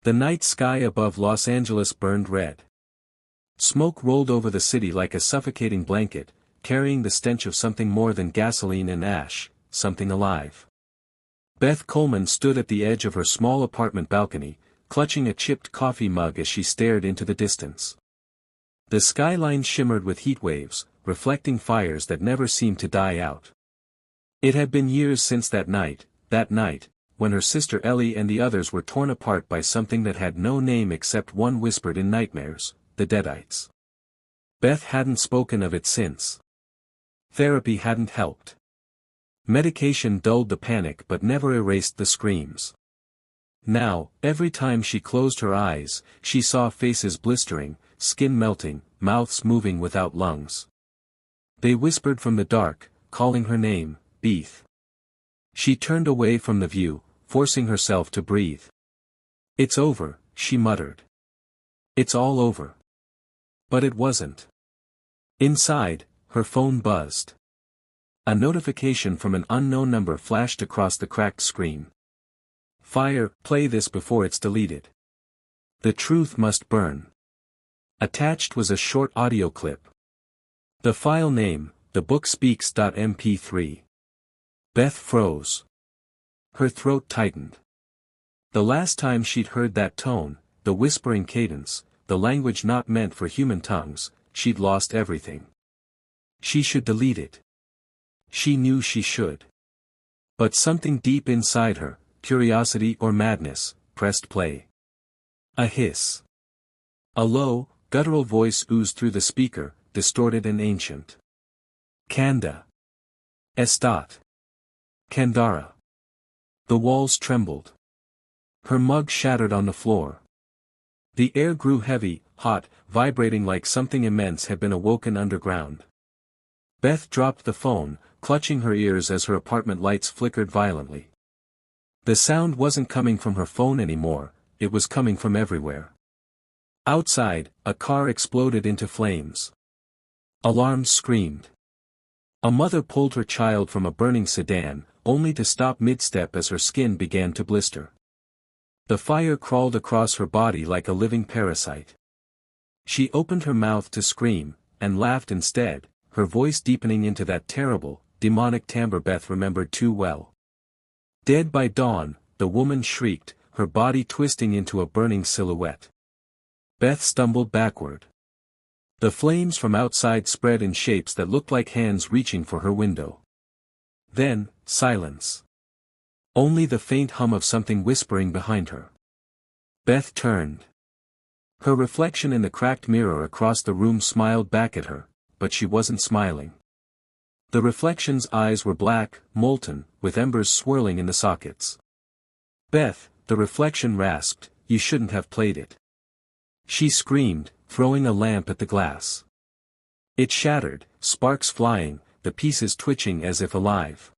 The night sky above Los Angeles burned red. Smoke rolled over the city like a suffocating blanket, carrying the stench of something more than gasoline and ash, something alive. Beth Coleman stood at the edge of her small apartment balcony, clutching a chipped coffee mug as she stared into the distance. The skyline shimmered with heat waves, reflecting fires that never seemed to die out. It had been years since that night, when her sister Ellie and the others were torn apart by something that had no name except one whispered in nightmares, the Deadites. Beth hadn't spoken of it since. Therapy hadn't helped. Medication dulled the panic but never erased the screams. Now, every time she closed her eyes, she saw faces blistering, skin melting, mouths moving without lungs. They whispered from the dark, calling her name, Beth. She turned away from the view, forcing herself to breathe. "It's over," she muttered. "It's all over." But it wasn't. Inside, her phone buzzed. A notification from an unknown number flashed across the cracked screen. "Fire, play this before it's deleted. The truth must burn." Attached was a short audio clip. The file name, thebookspeaks.mp3. Beth froze. Her throat tightened. The last time she'd heard that tone, the whispering cadence, the language not meant for human tongues, she'd lost everything. She should delete it. She knew she should. But something deep inside her, curiosity or madness, pressed play. A hiss. A low, guttural voice oozed through the speaker, distorted and ancient. "Kanda. Estat. Kandara." The walls trembled. Her mug shattered on the floor. The air grew heavy, hot, vibrating like something immense had been awoken underground. Beth dropped the phone, clutching her ears as her apartment lights flickered violently. The sound wasn't coming from her phone anymore, it was coming from everywhere. Outside, a car exploded into flames. Alarms screamed. A mother pulled her child from a burning sedan, only to stop mid-step as her skin began to blister. The fire crawled across her body like a living parasite. She opened her mouth to scream, and laughed instead, her voice deepening into that terrible, demonic timbre Beth remembered too well. "Dead by dawn," the woman shrieked, her body twisting into a burning silhouette. Beth stumbled backward. The flames from outside spread in shapes that looked like hands reaching for her window. Then, silence. Only the faint hum of something whispering behind her. Beth turned. Her reflection in the cracked mirror across the room smiled back at her, but she wasn't smiling. The reflection's eyes were black, molten, with embers swirling in the sockets. "Beth," the reflection rasped, "you shouldn't have played it." She screamed, throwing a lamp at the glass. It shattered, sparks flying, the pieces twitching as if alive.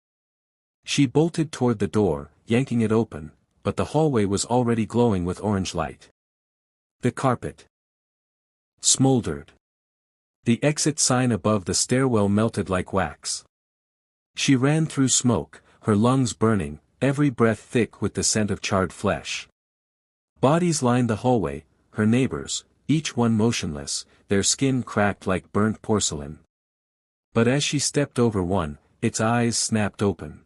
She bolted toward the door, yanking it open, but the hallway was already glowing with orange light. The carpet smoldered. The exit sign above the stairwell melted like wax. She ran through smoke, her lungs burning, every breath thick with the scent of charred flesh. Bodies lined the hallway, her neighbors, each one motionless, their skin cracked like burnt porcelain. But as she stepped over one, its eyes snapped open.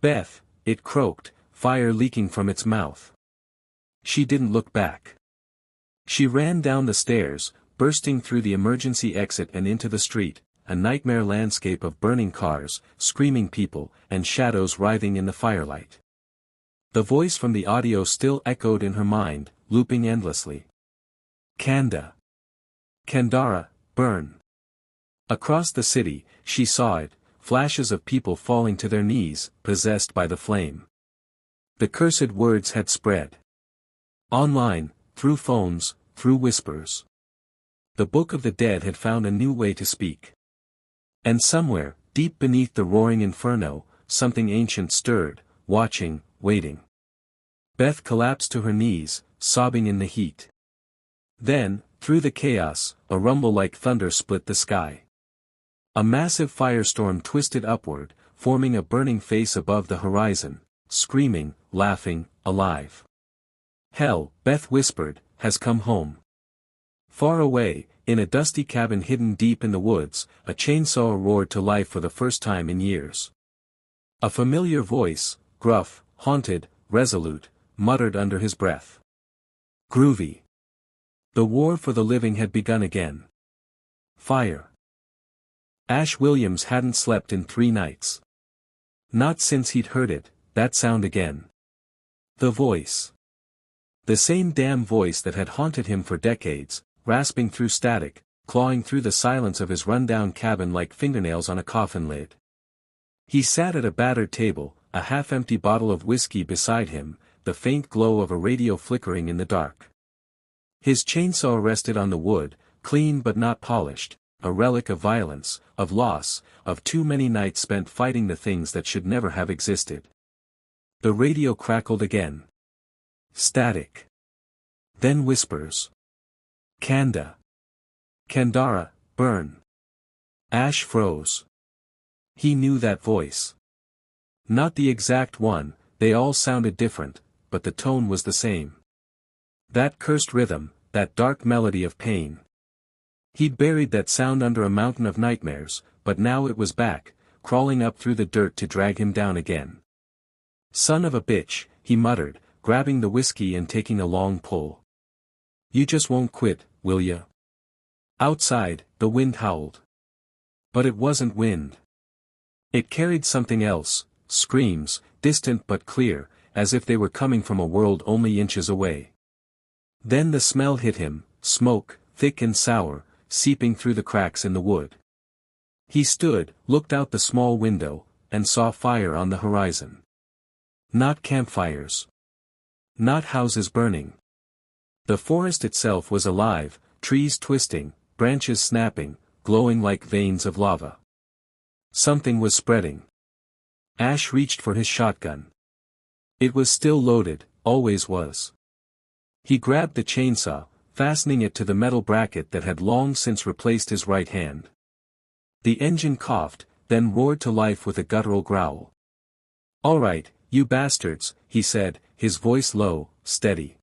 "Beth," it croaked, fire leaking from its mouth. She didn't look back. She ran down the stairs, bursting through the emergency exit and into the street, a nightmare landscape of burning cars, screaming people, and shadows writhing in the firelight. The voice from the audio still echoed in her mind, looping endlessly. "Kanda. Kandara, burn." Across the city, she saw it, flashes of people falling to their knees, possessed by the flame. The cursed words had spread. Online, through phones, through whispers. The Book of the Dead had found a new way to speak. And somewhere, deep beneath the roaring inferno, something ancient stirred, watching, waiting. Beth collapsed to her knees, sobbing in the heat. Then, through the chaos, a rumble like thunder split the sky. A massive firestorm twisted upward, forming a burning face above the horizon, screaming, laughing, alive. Hell, Beth whispered, has come home. Far away, in a dusty cabin hidden deep in the woods, a chainsaw roared to life for the first time in years. A familiar voice, gruff, haunted, resolute, muttered under his breath. Groovy. The war for the living had begun again. Fire. Ash Williams hadn't slept in 3 nights. Not since he'd heard it, that sound again. The voice. The same damn voice that had haunted him for decades, rasping through static, clawing through the silence of his rundown cabin like fingernails on a coffin lid. He sat at a battered table, a half-empty bottle of whiskey beside him, the faint glow of a radio flickering in the dark. His chainsaw rested on the wood, clean but not polished, a relic of violence, of loss, of too many nights spent fighting the things that should never have existed. The radio crackled again. Static. Then whispers. Kanda. Kandara, burn. Ash froze. He knew that voice. Not the exact one, they all sounded different, but the tone was the same. That cursed rhythm, that dark melody of pain. He'd buried that sound under a mountain of nightmares, but now it was back, crawling up through the dirt to drag him down again. Son of a bitch, he muttered, grabbing the whiskey and taking a long pull. You just won't quit, will ya? Outside, the wind howled. But it wasn't wind. It carried something else, screams, distant but clear, as if they were coming from a world only inches away. Then the smell hit him, smoke, thick and sour, seeping through the cracks in the wood. He stood, looked out the small window, and saw fire on the horizon. Not campfires. Not houses burning. The forest itself was alive, trees twisting, branches snapping, glowing like veins of lava. Something was spreading. Ash reached for his shotgun. It was still loaded, always was. He grabbed the chainsaw, fastening it to the metal bracket that had long since replaced his right hand. The engine coughed, then roared to life with a guttural growl. All right, you bastards, he said, his voice low, steady.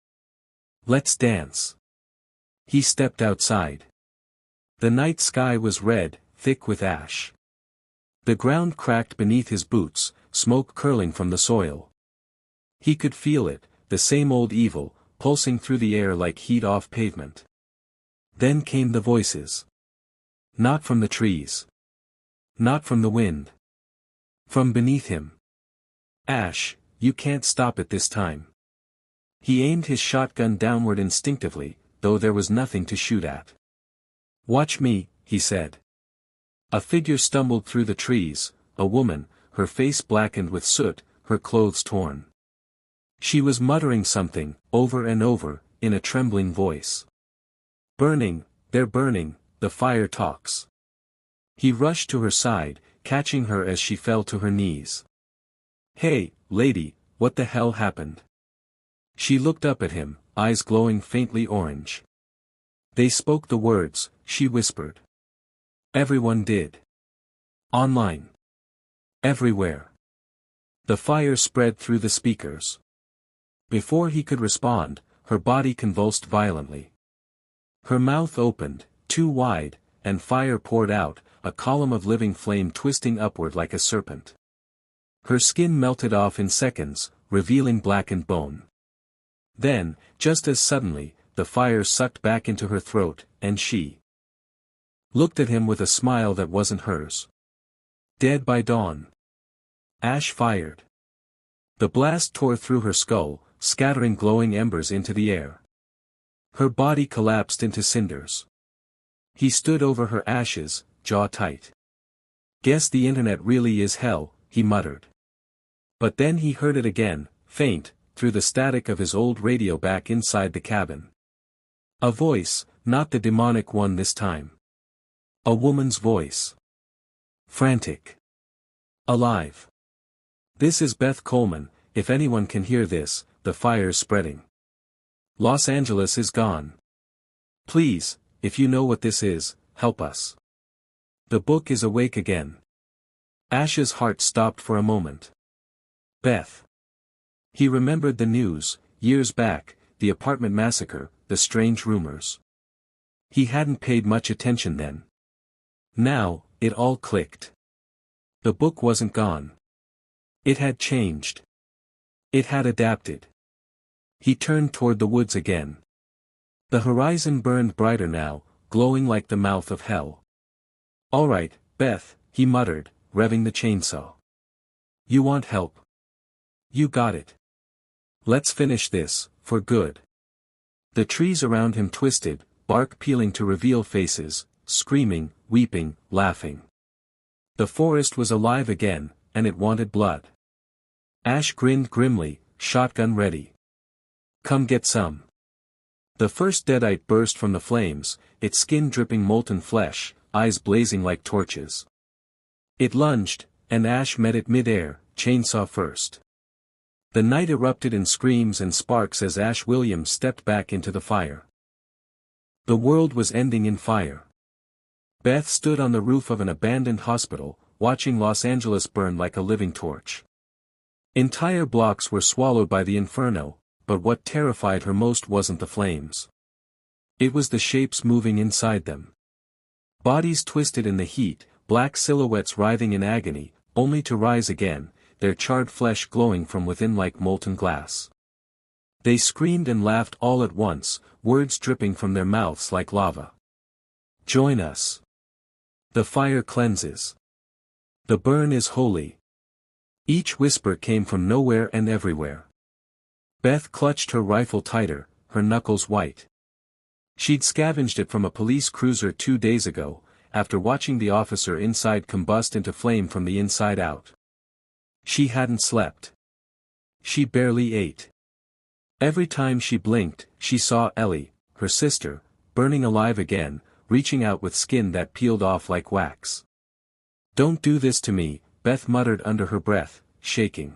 Let's dance. He stepped outside. The night sky was red, thick with ash. The ground cracked beneath his boots, smoke curling from the soil. He could feel it, the same old evil, pulsing through the air like heat off pavement. Then came the voices. Not from the trees. Not from the wind. From beneath him. Ash, you can't stop it this time. He aimed his shotgun downward instinctively, though there was nothing to shoot at. Watch me, he said. A figure stumbled through the trees, a woman, her face blackened with soot, her clothes torn. She was muttering something, over and over, in a trembling voice. Burning, they're burning, the fire talks. He rushed to her side, catching her as she fell to her knees. Hey, lady, what the hell happened? She looked up at him, eyes glowing faintly orange. They spoke the words, she whispered. Everyone did. Online. Everywhere. The fire spread through the speakers. Before he could respond, her body convulsed violently. Her mouth opened, too wide, and fire poured out, a column of living flame twisting upward like a serpent. Her skin melted off in seconds, revealing blackened bone. Then, just as suddenly, the fire sucked back into her throat, and she looked at him with a smile that wasn't hers. Dead by dawn. Ash fired. The blast tore through her skull, scattering glowing embers into the air. Her body collapsed into cinders. He stood over her ashes, jaw tight. Guess the internet really is hell, he muttered. But then he heard it again, faint, through the static of his old radio back inside the cabin. A voice, not the demonic one this time. A woman's voice. Frantic. Alive. This is Beth Coleman, if anyone can hear this, the fire's spreading. Los Angeles is gone. Please, if you know what this is, help us. The book is awake again. Ash's heart stopped for a moment. Beth. He remembered the news, years back, the apartment massacre, the strange rumors. He hadn't paid much attention then. Now, it all clicked. The book wasn't gone. It had changed. It had adapted. He turned toward the woods again. The horizon burned brighter now, glowing like the mouth of hell. "All right, Beth," he muttered, revving the chainsaw. "You want help? You got it. Let's finish this, for good." The trees around him twisted, bark peeling to reveal faces, screaming, weeping, laughing. The forest was alive again, and it wanted blood. Ash grinned grimly, shotgun ready. "Come get some." The first deadite burst from the flames, its skin dripping molten flesh, eyes blazing like torches. It lunged, and Ash met it mid-air, chainsaw first. The night erupted in screams and sparks as Ash Williams stepped back into the fire. The world was ending in fire. Beth stood on the roof of an abandoned hospital, watching Los Angeles burn like a living torch. Entire blocks were swallowed by the inferno, but what terrified her most wasn't the flames. It was the shapes moving inside them. Bodies twisted in the heat, black silhouettes writhing in agony, only to rise again, their charred flesh glowing from within like molten glass. They screamed and laughed all at once, words dripping from their mouths like lava. "Join us. The fire cleanses. The burn is holy." Each whisper came from nowhere and everywhere. Beth clutched her rifle tighter, her knuckles white. She'd scavenged it from a police cruiser 2 days ago, after watching the officer inside combust into flame from the inside out. She hadn't slept. She barely ate. Every time she blinked, she saw Ellie, her sister, burning alive again, reaching out with skin that peeled off like wax. "Don't do this to me," Beth muttered under her breath, shaking.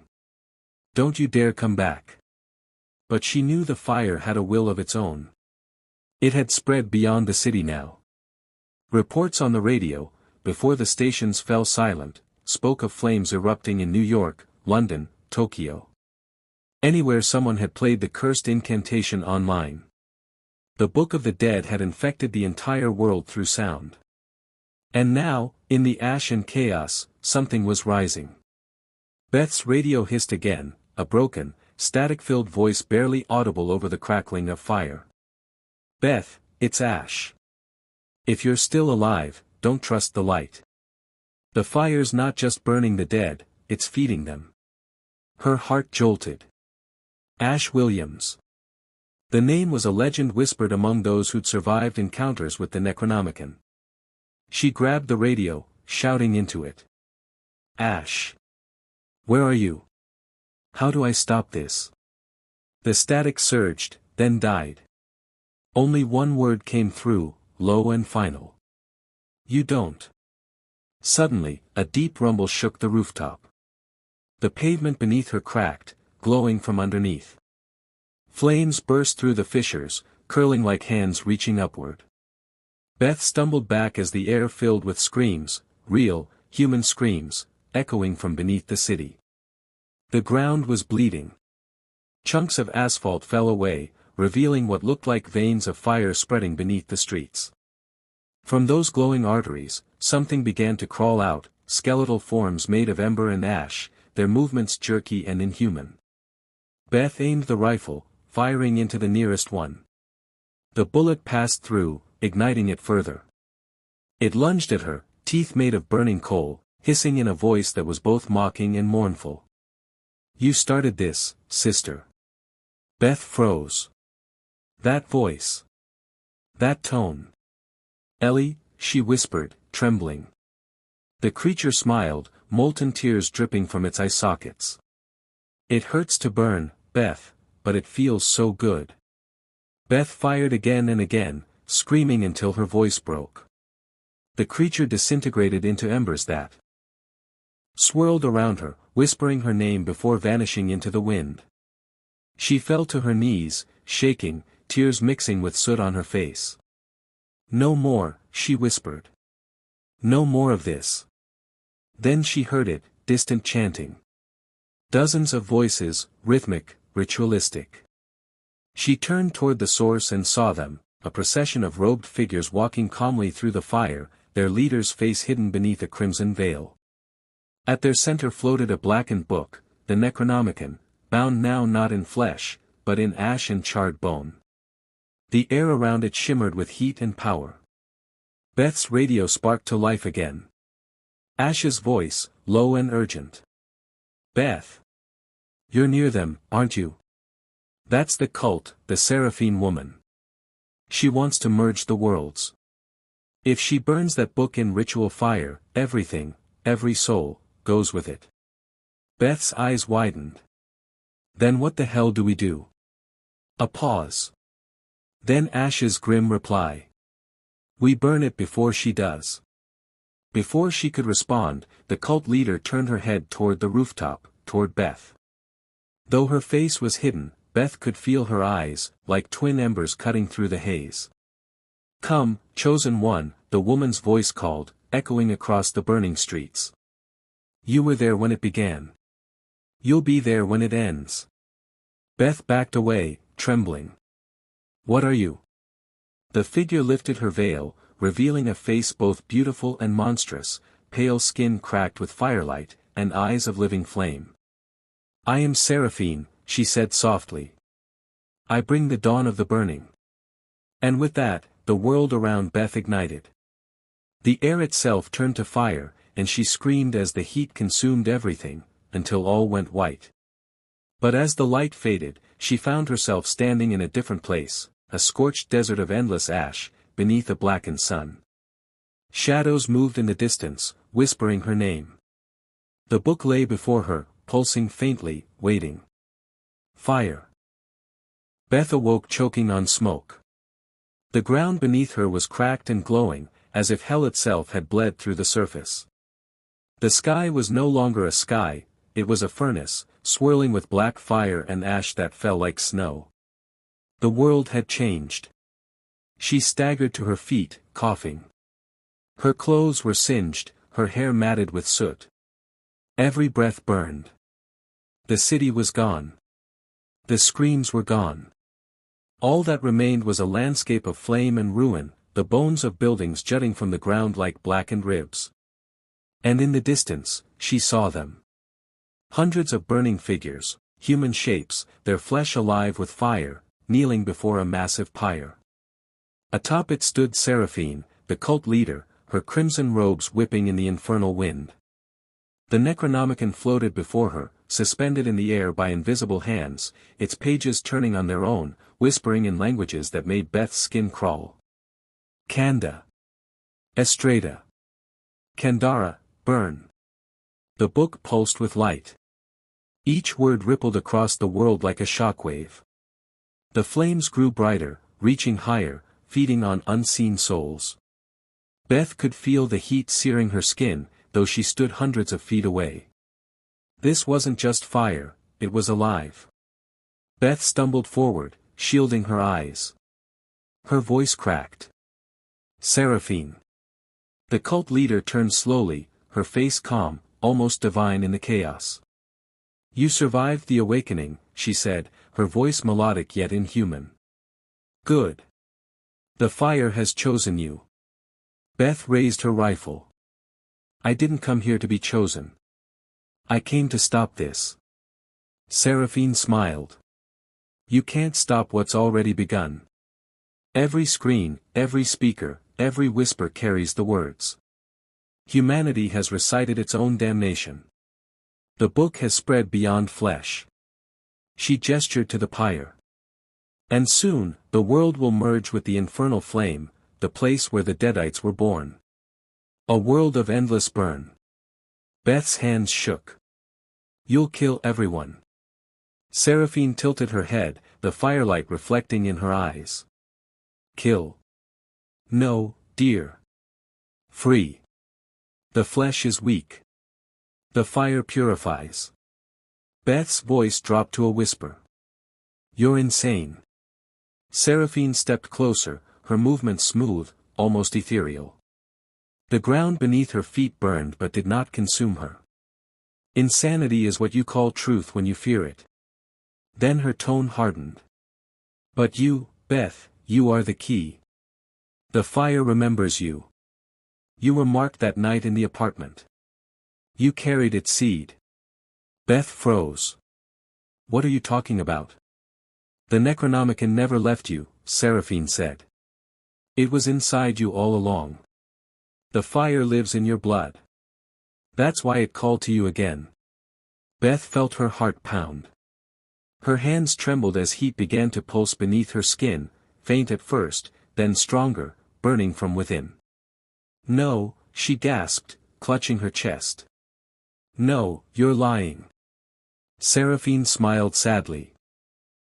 "Don't you dare come back." But she knew the fire had a will of its own. It had spread beyond the city now. Reports on the radio, before the stations fell silent, spoke of flames erupting in New York, London, Tokyo. Anywhere someone had played the cursed incantation online. The Book of the Dead had infected the entire world through sound. And now, in the ash and chaos, something was rising. Beth's radio hissed again, a broken, static-filled voice barely audible over the crackling of fire. "Beth, it's Ash. If you're still alive, don't trust the light. The fire's not just burning the dead, it's feeding them." Her heart jolted. Ash Williams. The name was a legend whispered among those who'd survived encounters with the Necronomicon. She grabbed the radio, shouting into it. "Ash. Where are you? How do I stop this?" The static surged, then died. Only one word came through, low and final. "You don't." Suddenly, a deep rumble shook the rooftop. The pavement beneath her cracked, glowing from underneath. Flames burst through the fissures, curling like hands reaching upward. Beth stumbled back as the air filled with screams, real, human screams, echoing from beneath the city. The ground was bleeding. Chunks of asphalt fell away, revealing what looked like veins of fire spreading beneath the streets. From those glowing arteries, something began to crawl out, skeletal forms made of ember and ash, their movements jerky and inhuman. Beth aimed the rifle, firing into the nearest one. The bullet passed through, igniting it further. It lunged at her, teeth made of burning coal, hissing in a voice that was both mocking and mournful. "You started this, sister." Beth froze. That voice. That tone. "Ellie," she whispered, trembling. The creature smiled, molten tears dripping from its eye sockets. "It hurts to burn, Beth, but it feels so good." Beth fired again and again, screaming until her voice broke. The creature disintegrated into embers that swirled around her, whispering her name before vanishing into the wind. She fell to her knees, shaking, tears mixing with soot on her face. "No more," she whispered. "No more of this." Then she heard it, distant chanting. Dozens of voices, rhythmic, ritualistic. She turned toward the source and saw them, a procession of robed figures walking calmly through the fire, their leader's face hidden beneath a crimson veil. At their center floated a blackened book, the Necronomicon, bound now not in flesh, but in ash and charred bone. The air around it shimmered with heat and power. Beth's radio sparked to life again. Ash's voice, low and urgent. "Beth. You're near them, aren't you? That's the cult, the Seraphine woman. She wants to merge the worlds. If she burns that book in ritual fire, everything, every soul, goes with it." Beth's eyes widened. "Then what the hell do we do?" A pause. Then Ash's grim reply. "We burn it before she does." Before she could respond, the cult leader turned her head toward the rooftop, toward Beth. Though her face was hidden, Beth could feel her eyes, like twin embers cutting through the haze. "Come, chosen one," the woman's voice called, echoing across the burning streets. "You were there when it began. You'll be there when it ends." Beth backed away, trembling. "What are you?" The figure lifted her veil, revealing a face both beautiful and monstrous, pale skin cracked with firelight, and eyes of living flame. "I am Seraphine," she said softly. "I bring the dawn of the burning." And with that, the world around Beth ignited. The air itself turned to fire, and she screamed as the heat consumed everything, until all went white. But as the light faded, she found herself standing in a different place, a scorched desert of endless ash, beneath a blackened sun. Shadows moved in the distance, whispering her name. The book lay before her, pulsing faintly, waiting. Fire. Beth awoke choking on smoke. The ground beneath her was cracked and glowing, as if hell itself had bled through the surface. The sky was no longer a sky, it was a furnace, swirling with black fire and ash that fell like snow. The world had changed. She staggered to her feet, coughing. Her clothes were singed, her hair matted with soot. Every breath burned. The city was gone. The screams were gone. All that remained was a landscape of flame and ruin, the bones of buildings jutting from the ground like blackened ribs. And in the distance, she saw them. Hundreds of burning figures, human shapes, their flesh alive with fire, kneeling before a massive pyre. Atop it stood Seraphine, the cult leader, her crimson robes whipping in the infernal wind. The Necronomicon floated before her, suspended in the air by invisible hands, its pages turning on their own, whispering in languages that made Beth's skin crawl. Kanda. Estrada. Kandara, burn. The book pulsed with light. Each word rippled across the world like a shockwave. The flames grew brighter, reaching higher, feeding on unseen souls. Beth could feel the heat searing her skin, though she stood hundreds of feet away. This wasn't just fire, it was alive. Beth stumbled forward, shielding her eyes. Her voice cracked. Seraphine. The cult leader turned slowly, her face calm, almost divine in the chaos. "You survived the awakening," she said, her voice melodic yet inhuman. "Good. The fire has chosen you." Beth raised her rifle. "I didn't come here to be chosen. I came to stop this." Seraphine smiled. "You can't stop what's already begun. Every screen, every speaker, every whisper carries the words. Humanity has recited its own damnation. The book has spread beyond flesh." She gestured to the pyre. "And soon, the world will merge with the infernal flame, the place where the Deadites were born. A world of endless burn." Beth's hands shook. "You'll kill everyone." Seraphine tilted her head, the firelight reflecting in her eyes. "Kill? No, dear. Free. The flesh is weak. The fire purifies." Beth's voice dropped to a whisper. "You're insane." Seraphine stepped closer, her movements smooth, almost ethereal. The ground beneath her feet burned but did not consume her. "Insanity is what you call truth when you fear it." Then her tone hardened. But you, Beth, you are the key. The fire remembers you. You were marked that night in the apartment. You carried its seed. Beth froze. What are you talking about? The Necronomicon never left you, Seraphine said. It was inside you all along. The fire lives in your blood. That's why it called to you again. Beth felt her heart pound. Her hands trembled as heat began to pulse beneath her skin, faint at first, then stronger, burning from within. No, she gasped, clutching her chest. No, you're lying. Seraphine smiled sadly.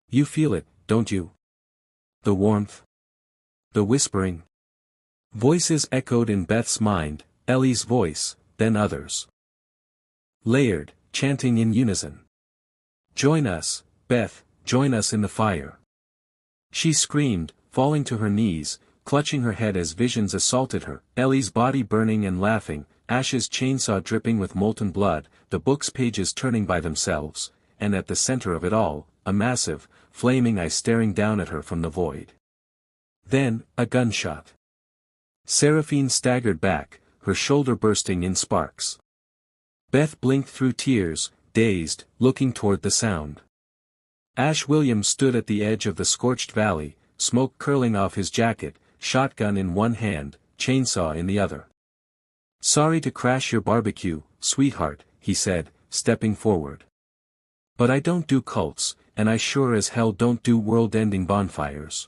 You feel it, don't you? The warmth. The whispering. Voices echoed in Beth's mind, Ellie's voice, then others. Layered, chanting in unison. Join us, Beth, join us in the fire. She screamed, falling to her knees, clutching her head as visions assaulted her, Ellie's body burning and laughing, Ash's chainsaw dripping with molten blood, the book's pages turning by themselves, and at the center of it all, a massive, flaming eye staring down at her from the void. Then, a gunshot. Seraphine staggered back, her shoulder bursting in sparks. Beth blinked through tears, dazed, looking toward the sound. Ash Williams stood at the edge of the scorched valley, smoke curling off his jacket, shotgun in one hand, chainsaw in the other. Sorry to crash your barbecue, sweetheart, he said, stepping forward. But I don't do cults, and I sure as hell don't do world-ending bonfires.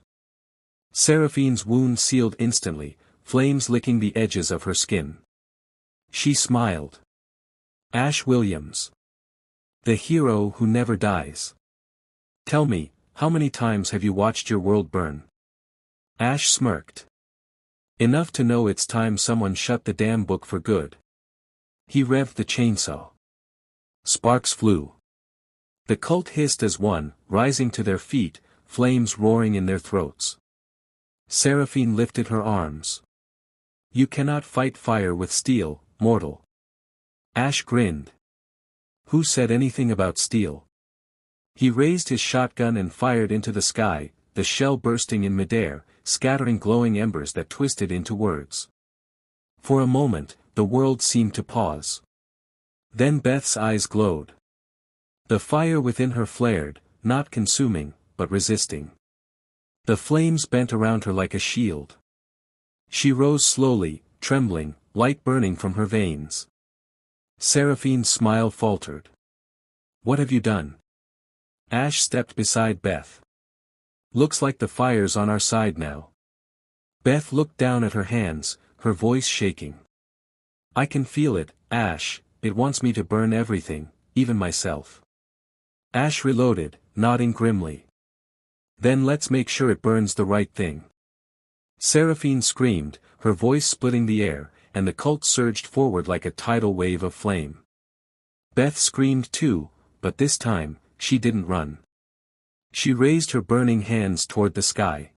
Seraphine's wound sealed instantly, flames licking the edges of her skin. She smiled. Ash Williams. The hero who never dies. Tell me, how many times have you watched your world burn? Ash smirked. Enough to know it's time someone shut the damn book for good. He revved the chainsaw. Sparks flew. The cult hissed as one, rising to their feet, flames roaring in their throats. Seraphine lifted her arms. You cannot fight fire with steel, mortal. Ash grinned. Who said anything about steel? He raised his shotgun and fired into the sky, the shell bursting in midair, scattering glowing embers that twisted into words. For a moment, the world seemed to pause. Then Beth's eyes glowed. The fire within her flared, not consuming, but resisting. The flames bent around her like a shield. She rose slowly, trembling, light burning from her veins. Seraphine's smile faltered. What have you done? Ash stepped beside Beth. Looks like the fire's on our side now. Beth looked down at her hands, her voice shaking. I can feel it, Ash, it wants me to burn everything, even myself. Ash reloaded, nodding grimly. Then let's make sure it burns the right thing. Seraphine screamed, her voice splitting the air, and the cult surged forward like a tidal wave of flame. Beth screamed too, but this time, she didn't run. She raised her burning hands toward the sky.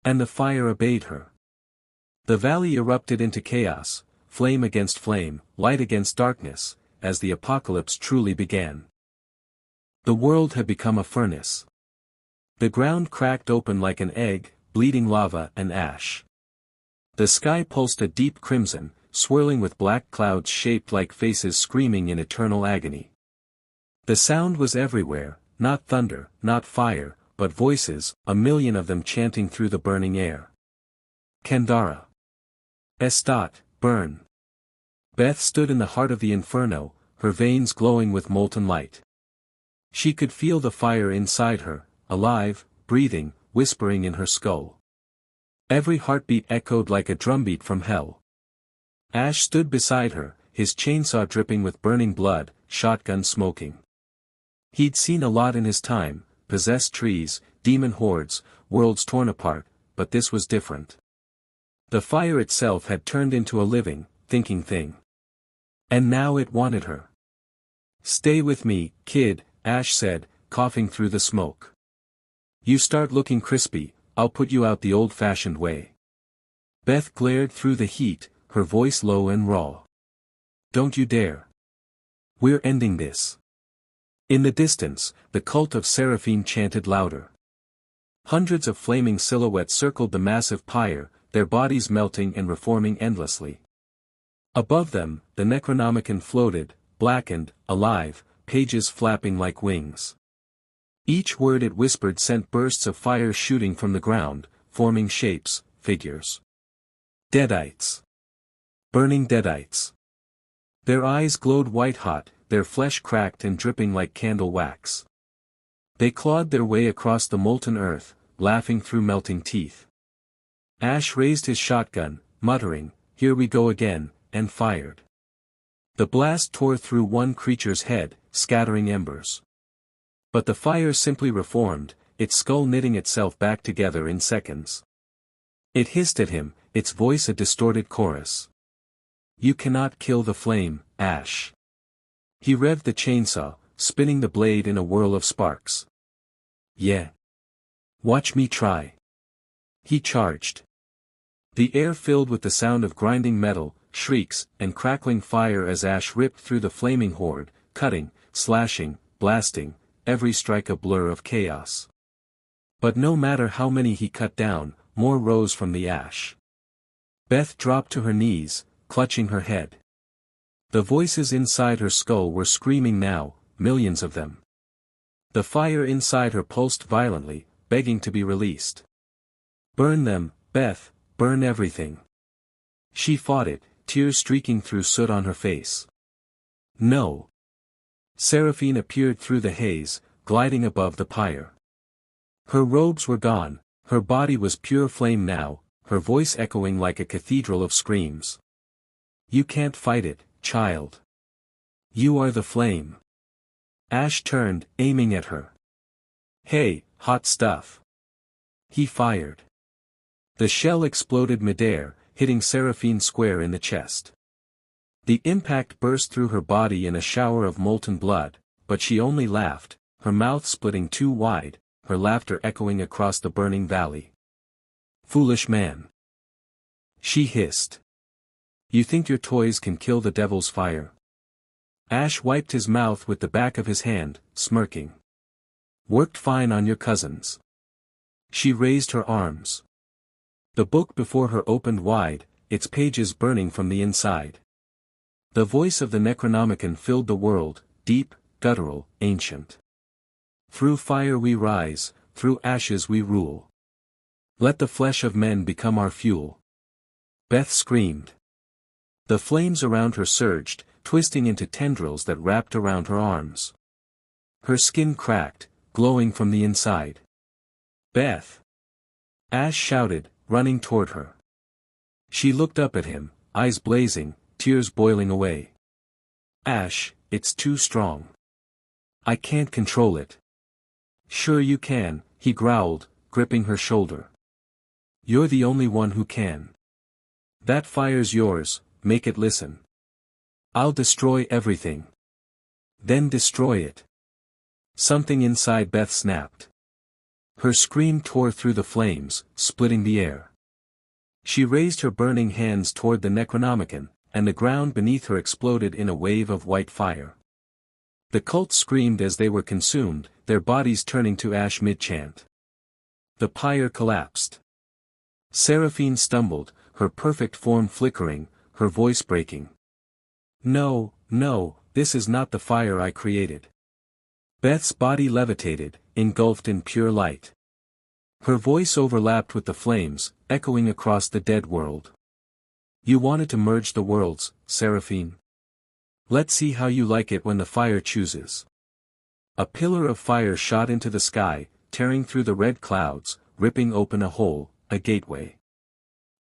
And the fire obeyed her. The valley erupted into chaos, flame against flame, light against darkness, as the apocalypse truly began. The world had become a furnace. The ground cracked open like an egg, bleeding lava and ash. The sky pulsed a deep crimson, swirling with black clouds shaped like faces screaming in eternal agony. The sound was everywhere, not thunder, not fire, but voices, a million of them chanting through the burning air. Kandara. Estat, burn. Beth stood in the heart of the inferno, her veins glowing with molten light. She could feel the fire inside her, alive, breathing, whispering in her skull. Every heartbeat echoed like a drumbeat from hell. Ash stood beside her, his chainsaw dripping with burning blood, shotgun smoking. He'd seen a lot in his time, possessed trees, demon hordes, worlds torn apart, but this was different. The fire itself had turned into a living, thinking thing. And now it wanted her. Stay with me, kid, Ash said, coughing through the smoke. You start looking crispy, I'll put you out the old-fashioned way. Beth glared through the heat, her voice low and raw. Don't you dare. We're ending this. In the distance, the cult of Seraphine chanted louder. Hundreds of flaming silhouettes circled the massive pyre, their bodies melting and reforming endlessly. Above them, the Necronomicon floated, blackened, alive, pages flapping like wings. Each word it whispered sent bursts of fire shooting from the ground, forming shapes, figures. Deadites. Burning deadites. Their eyes glowed white-hot, their flesh cracked and dripping like candle wax. They clawed their way across the molten earth, laughing through melting teeth. Ash raised his shotgun, muttering, "Here we go again," and fired. The blast tore through one creature's head, scattering embers. But the fire simply reformed, its skull knitting itself back together in seconds. It hissed at him, its voice a distorted chorus. "You cannot kill the flame, Ash." He revved the chainsaw, spinning the blade in a whirl of sparks. "Yeah. Watch me try." He charged. The air filled with the sound of grinding metal, shrieks, and crackling fire as Ash ripped through the flaming horde, cutting, slashing, blasting, every strike a blur of chaos. But no matter how many he cut down, more rose from the ash. Beth dropped to her knees, clutching her head. The voices inside her skull were screaming now, millions of them. The fire inside her pulsed violently, begging to be released. "Burn them, Beth, burn everything." She fought it, tears streaking through soot on her face. "No." Seraphine appeared through the haze, gliding above the pyre. Her robes were gone, her body was pure flame now, her voice echoing like a cathedral of screams. "You can't fight it, child. You are the flame." Ash turned, aiming at her. "Hey, hot stuff." He fired. The shell exploded midair, hitting Seraphine square in the chest. The impact burst through her body in a shower of molten blood, but she only laughed, her mouth splitting too wide, her laughter echoing across the burning valley. "Foolish man," she hissed. "You think your toys can kill the devil's fire?" Ash wiped his mouth with the back of his hand, smirking. "Worked fine on your cousins." She raised her arms. The book before her opened wide, its pages burning from the inside. The voice of the Necronomicon filled the world, deep, guttural, ancient. "Through fire we rise, through ashes we rule. Let the flesh of men become our fuel." Beth screamed. The flames around her surged, twisting into tendrils that wrapped around her arms. Her skin cracked, glowing from the inside. "Beth!" Ash shouted, running toward her. She looked up at him, eyes blazing, tears boiling away. "Ash, it's too strong. I can't control it." "Sure you can," he growled, gripping her shoulder. "You're the only one who can. That fire's yours, make it listen. I'll destroy everything. Then destroy it." Something inside Beth snapped. Her scream tore through the flames, splitting the air. She raised her burning hands toward the Necronomicon, and the ground beneath her exploded in a wave of white fire. The cult screamed as they were consumed, their bodies turning to ash mid-chant. The pyre collapsed. Seraphine stumbled, her perfect form flickering, her voice breaking. "No, no, this is not the fire I created." Beth's body levitated, engulfed in pure light. Her voice overlapped with the flames, echoing across the dead world. "You wanted to merge the worlds, Seraphine. Let's see how you like it when the fire chooses." A pillar of fire shot into the sky, tearing through the red clouds, ripping open a hole, a gateway.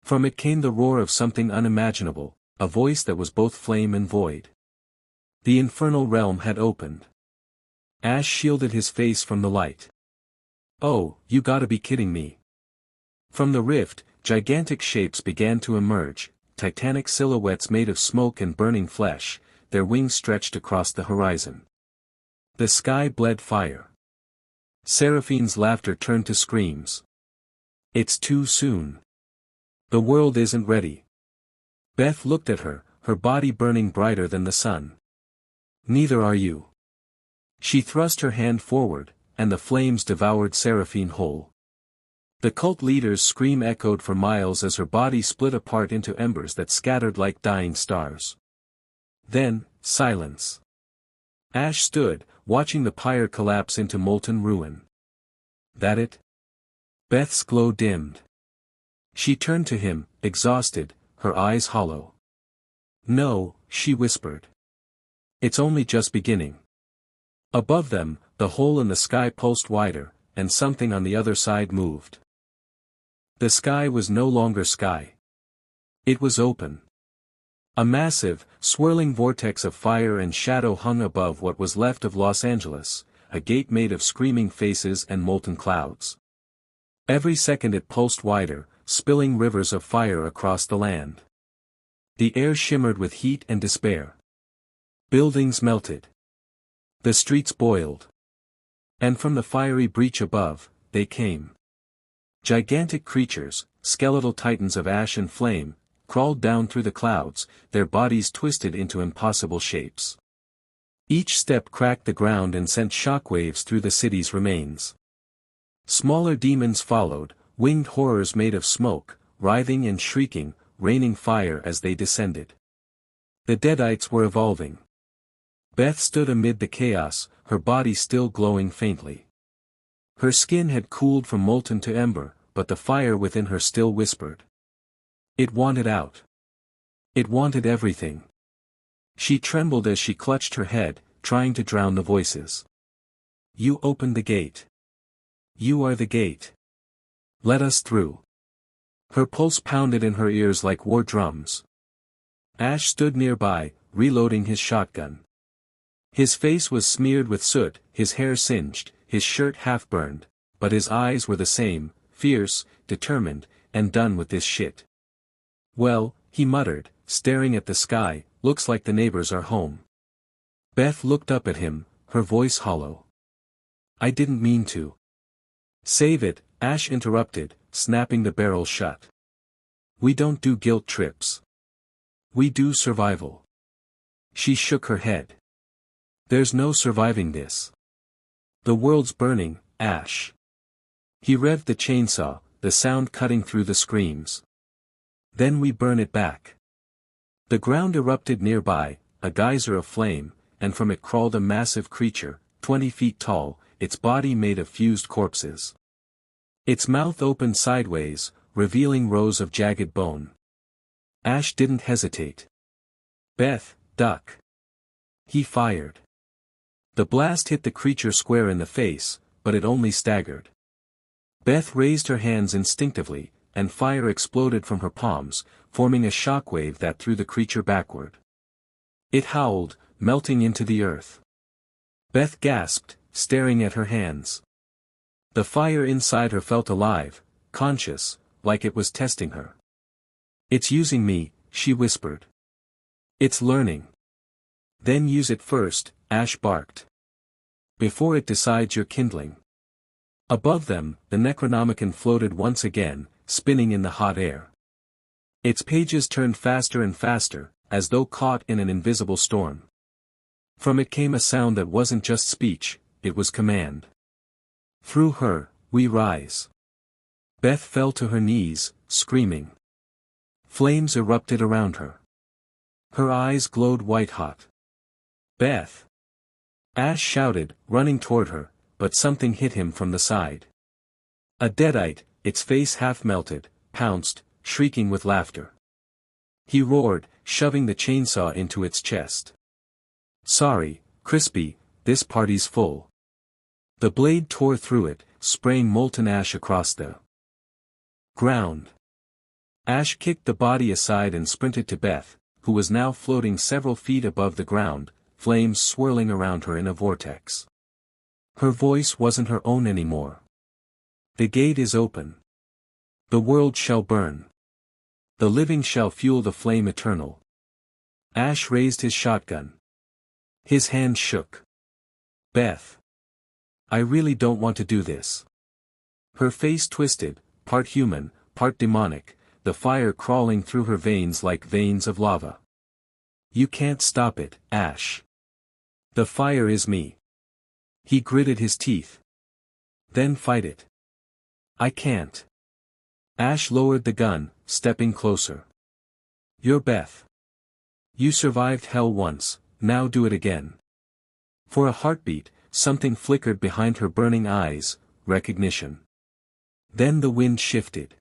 From it came the roar of something unimaginable, a voice that was both flame and void. The infernal realm had opened. Ash shielded his face from the light. "Oh, you gotta be kidding me." From the rift, gigantic shapes began to emerge, titanic silhouettes made of smoke and burning flesh, their wings stretched across the horizon. The sky bled fire. Seraphine's laughter turned to screams. "It's too soon. The world isn't ready." Beth looked at her, her body burning brighter than the sun. "Neither are you." She thrust her hand forward, and the flames devoured Seraphine whole. The cult leader's scream echoed for miles as her body split apart into embers that scattered like dying stars. Then, silence. Ash stood, watching the pyre collapse into molten ruin. That it? Beth's glow dimmed. She turned to him, exhausted, her eyes hollow. No, she whispered. It's only just beginning. Above them, the hole in the sky pulsed wider, and something on the other side moved. The sky was no longer sky. It was open. A massive, swirling vortex of fire and shadow hung above what was left of Los Angeles, a gate made of screaming faces and molten clouds. Every second it pulsed wider, spilling rivers of fire across the land. The air shimmered with heat and despair. Buildings melted. The streets boiled. And from the fiery breach above, they came. Gigantic creatures, skeletal titans of ash and flame, crawled down through the clouds, their bodies twisted into impossible shapes. Each step cracked the ground and sent shockwaves through the city's remains. Smaller demons followed, winged horrors made of smoke, writhing and shrieking, raining fire as they descended. The Deadites were evolving. Beth stood amid the chaos, her body still glowing faintly. Her skin had cooled from molten to ember, but the fire within her still whispered. It wanted out. It wanted everything. She trembled as she clutched her head, trying to drown the voices. You opened the gate. You are the gate. Let us through. Her pulse pounded in her ears like war drums. Ash stood nearby, reloading his shotgun. His face was smeared with soot, his hair singed, his shirt half-burned, but his eyes were the same, fierce, determined, and done with this shit. Well, he muttered, staring at the sky, looks like the neighbors are home. Beth looked up at him, her voice hollow. I didn't mean to. Save it, Ash interrupted, snapping the barrel shut. We don't do guilt trips. We do survival. She shook her head. There's no surviving this. The world's burning, Ash. He revved the chainsaw, the sound cutting through the screams. Then we burn it back. The ground erupted nearby, a geyser of flame, and from it crawled a massive creature, 20 feet tall, its body made of fused corpses. Its mouth opened sideways, revealing rows of jagged bone. Ash didn't hesitate. Beth, duck. He fired. The blast hit the creature square in the face, but it only staggered. Beth raised her hands instinctively, and fire exploded from her palms, forming a shockwave that threw the creature backward. It howled, melting into the earth. Beth gasped, staring at her hands. The fire inside her felt alive, conscious, like it was testing her. It's using me, she whispered. It's learning. Then use it first, Ash barked. Before it decides you're kindling. Above them, the Necronomicon floated once again, spinning in the hot air. Its pages turned faster and faster, as though caught in an invisible storm. From it came a sound that wasn't just speech, it was command. Through her, we rise. Beth fell to her knees, screaming. Flames erupted around her. Her eyes glowed white-hot. Beth! Ash shouted, running toward her, but something hit him from the side. A Deadite, its face half-melted, pounced, shrieking with laughter. He roared, shoving the chainsaw into its chest. Sorry, Crispy, this party's full. The blade tore through it, spraying molten ash across the ground. Ash kicked the body aside and sprinted to Beth, who was now floating several feet above the ground, flames swirling around her in a vortex. Her voice wasn't her own anymore. The gate is open. The world shall burn. The living shall fuel the flame eternal. Ash raised his shotgun. His hand shook. Beth. I really don't want to do this. Her face twisted, part human, part demonic, the fire crawling through her veins like veins of lava. You can't stop it, Ash. The fire is me. He gritted his teeth. Then fight it. I can't. Ash lowered the gun, stepping closer. You're Beth. You survived hell once, now do it again. For a heartbeat, something flickered behind her burning eyes, recognition. Then the wind shifted.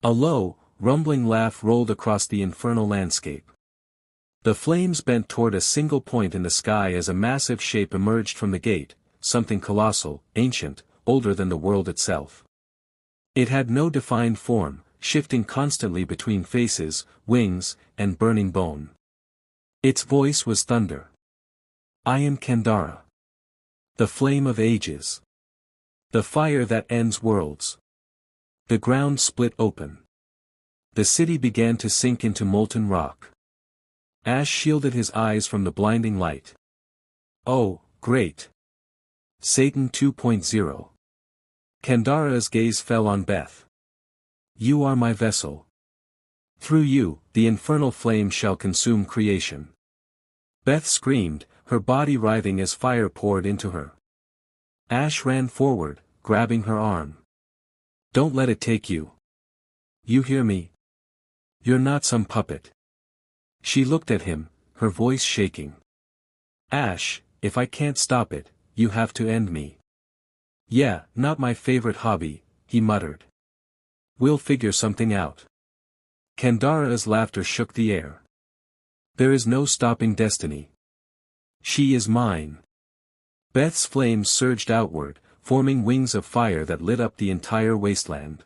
A low, rumbling laugh rolled across the infernal landscape. The flames bent toward a single point in the sky as a massive shape emerged from the gate, something colossal, ancient, older than the world itself. It had no defined form, shifting constantly between faces, wings, and burning bone. Its voice was thunder. I am Kandara. The flame of ages. The fire that ends worlds. The ground split open. The city began to sink into molten rock. Ash shielded his eyes from the blinding light. Oh, great. Satan 2.0. Kandara's gaze fell on Beth. You are my vessel. Through you, the infernal flame shall consume creation. Beth screamed, her body writhing as fire poured into her. Ash ran forward, grabbing her arm. Don't let it take you. You hear me? You're not some puppet. She looked at him, her voice shaking. Ash, if I can't stop it, you have to end me. Yeah, not my favorite hobby, he muttered. We'll figure something out. Kandara's laughter shook the air. There is no stopping destiny. She is mine. Beth's flames surged outward, forming wings of fire that lit up the entire wasteland.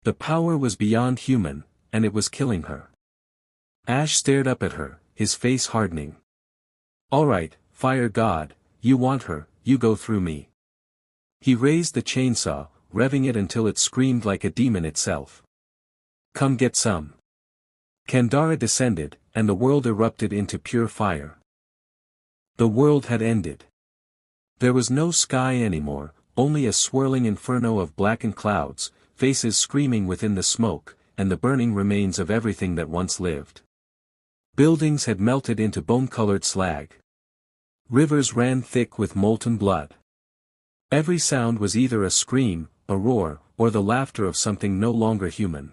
The power was beyond human, and it was killing her. Ash stared up at her, his face hardening. All right, fire god, you want her, you go through me. He raised the chainsaw, revving it until it screamed like a demon itself. Come get some. Kandara descended, and the world erupted into pure fire. The world had ended. There was no sky anymore, only a swirling inferno of blackened clouds, faces screaming within the smoke, and the burning remains of everything that once lived. Buildings had melted into bone-colored slag. Rivers ran thick with molten blood. Every sound was either a scream, a roar, or the laughter of something no longer human.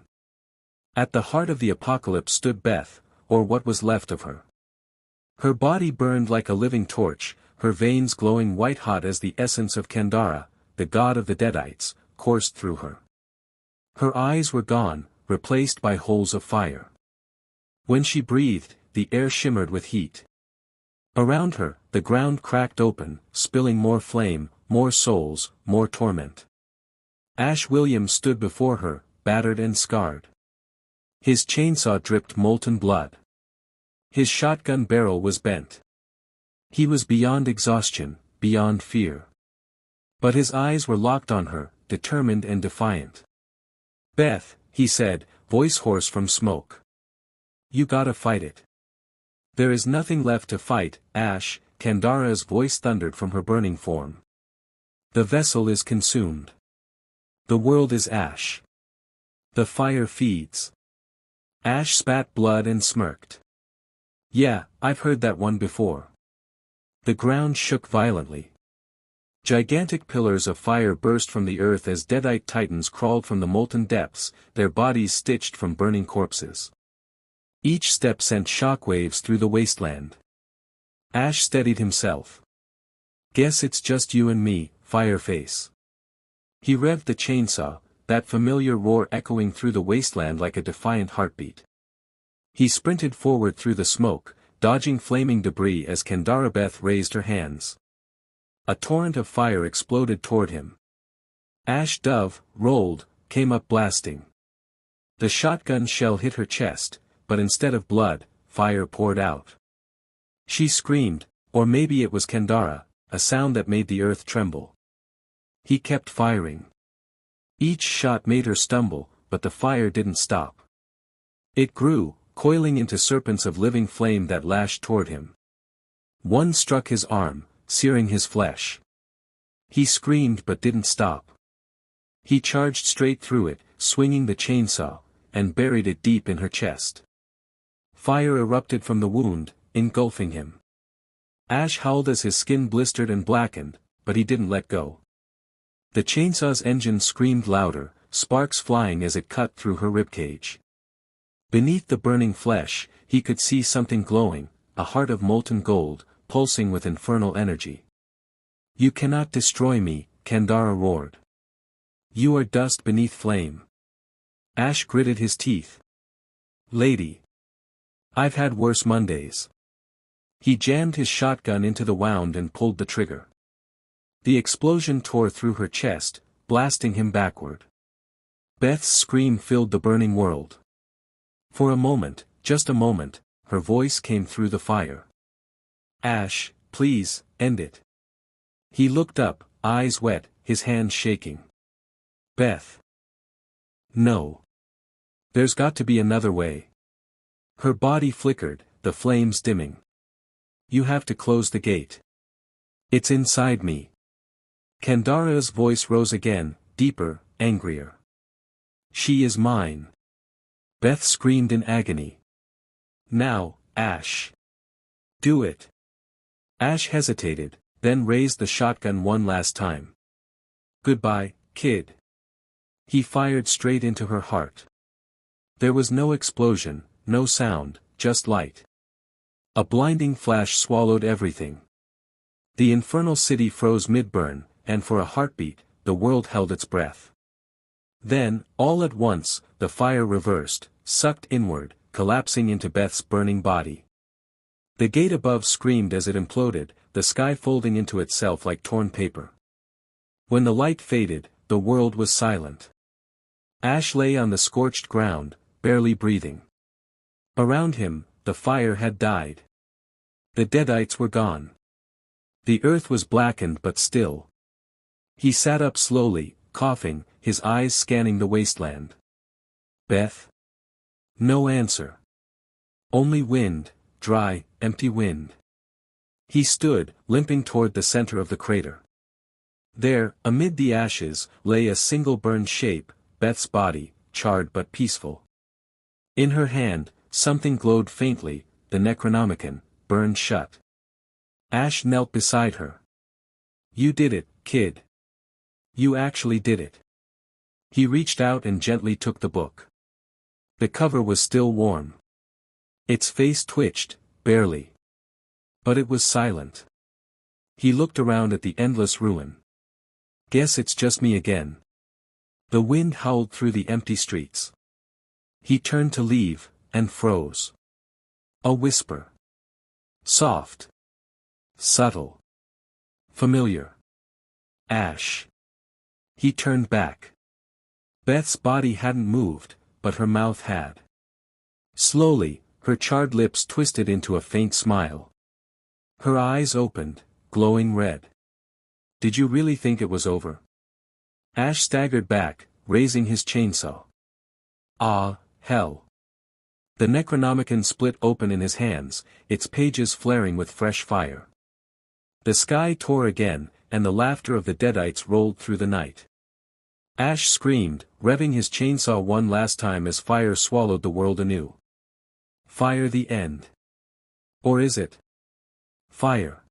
At the heart of the apocalypse stood Beth, or what was left of her. Her body burned like a living torch, her veins glowing white-hot as the essence of Kandara, the god of the Deadites, coursed through her. Her eyes were gone, replaced by holes of fire. When she breathed, the air shimmered with heat. Around her, the ground cracked open, spilling more flame, more souls, more torment. Ash Williams stood before her, battered and scarred. His chainsaw dripped molten blood. His shotgun barrel was bent. He was beyond exhaustion, beyond fear. But his eyes were locked on her, determined and defiant. Beth, he said, voice hoarse from smoke. You gotta fight it. There is nothing left to fight, Ash, Kandara's voice thundered from her burning form. The vessel is consumed. The world is ash. The fire feeds. Ash spat blood and smirked. Yeah, I've heard that one before. The ground shook violently. Gigantic pillars of fire burst from the earth as Deadite titans crawled from the molten depths, their bodies stitched from burning corpses. Each step sent shockwaves through the wasteland. Ash steadied himself. Guess it's just you and me, Fireface. He revved the chainsaw, that familiar roar echoing through the wasteland like a defiant heartbeat. He sprinted forward through the smoke, dodging flaming debris as Kandara Beth raised her hands. A torrent of fire exploded toward him. Ash Dove, rolled, came up blasting. The shotgun shell hit her chest, but instead of blood, fire poured out. She screamed, or maybe it was Kandara, a sound that made the earth tremble. He kept firing. Each shot made her stumble, but the fire didn't stop. It grew, coiling into serpents of living flame that lashed toward him. One struck his arm, searing his flesh. He screamed but didn't stop. He charged straight through it, swinging the chainsaw, and buried it deep in her chest. Fire erupted from the wound, engulfing him. Ash howled as his skin blistered and blackened, but he didn't let go. The chainsaw's engine screamed louder, sparks flying as it cut through her ribcage. Beneath the burning flesh, he could see something glowing, a heart of molten gold, pulsing with infernal energy. "You cannot destroy me," Kandara roared. "You are dust beneath flame." Ash gritted his teeth. "Lady. I've had worse Mondays." He jammed his shotgun into the wound and pulled the trigger. The explosion tore through her chest, blasting him backward. Beth's scream filled the burning world. For a moment, just a moment, her voice came through the fire. "Ash, please, end it." He looked up, eyes wet, his hands shaking. "Beth. No. There's got to be another way." Her body flickered, the flames dimming. "You have to close the gate. It's inside me." Kandara's voice rose again, deeper, angrier. "She is mine." Beth screamed in agony. "Now, Ash. Do it." Ash hesitated, then raised the shotgun one last time. "Goodbye, kid." He fired straight into her heart. There was no explosion, no sound, just light. A blinding flash swallowed everything. The infernal city froze mid-burn, and for a heartbeat, the world held its breath. Then, all at once, the fire reversed, sucked inward, collapsing into Beth's burning body. The gate above screamed as it imploded, the sky folding into itself like torn paper. When the light faded, the world was silent. Ash lay on the scorched ground, barely breathing. Around him, the fire had died. The Deadites were gone. The earth was blackened but still. He sat up slowly, coughing, his eyes scanning the wasteland. "Beth?" No answer. Only wind, dry, empty wind. He stood, limping toward the center of the crater. There, amid the ashes, lay a single burned shape, Beth's body, charred but peaceful. In her hand, something glowed faintly, the Necronomicon, burned shut. Ash knelt beside her. "You did it, kid. You actually did it." He reached out and gently took the book. The cover was still warm. Its face twitched, barely. But it was silent. He looked around at the endless ruin. "Guess it's just me again." The wind howled through the empty streets. He turned to leave, and froze. A whisper. Soft. Subtle. Familiar. "Ash." He turned back. Beth's body hadn't moved, but her mouth had. Slowly, her charred lips twisted into a faint smile. Her eyes opened, glowing red. "Did you really think it was over?" Ash staggered back, raising his chainsaw. "Ah, hell." The Necronomicon split open in his hands, its pages flaring with fresh fire. The sky tore again, and the laughter of the Deadites rolled through the night. Ash screamed, revving his chainsaw one last time as fire swallowed the world anew. Fire the end. Or is it? Fire.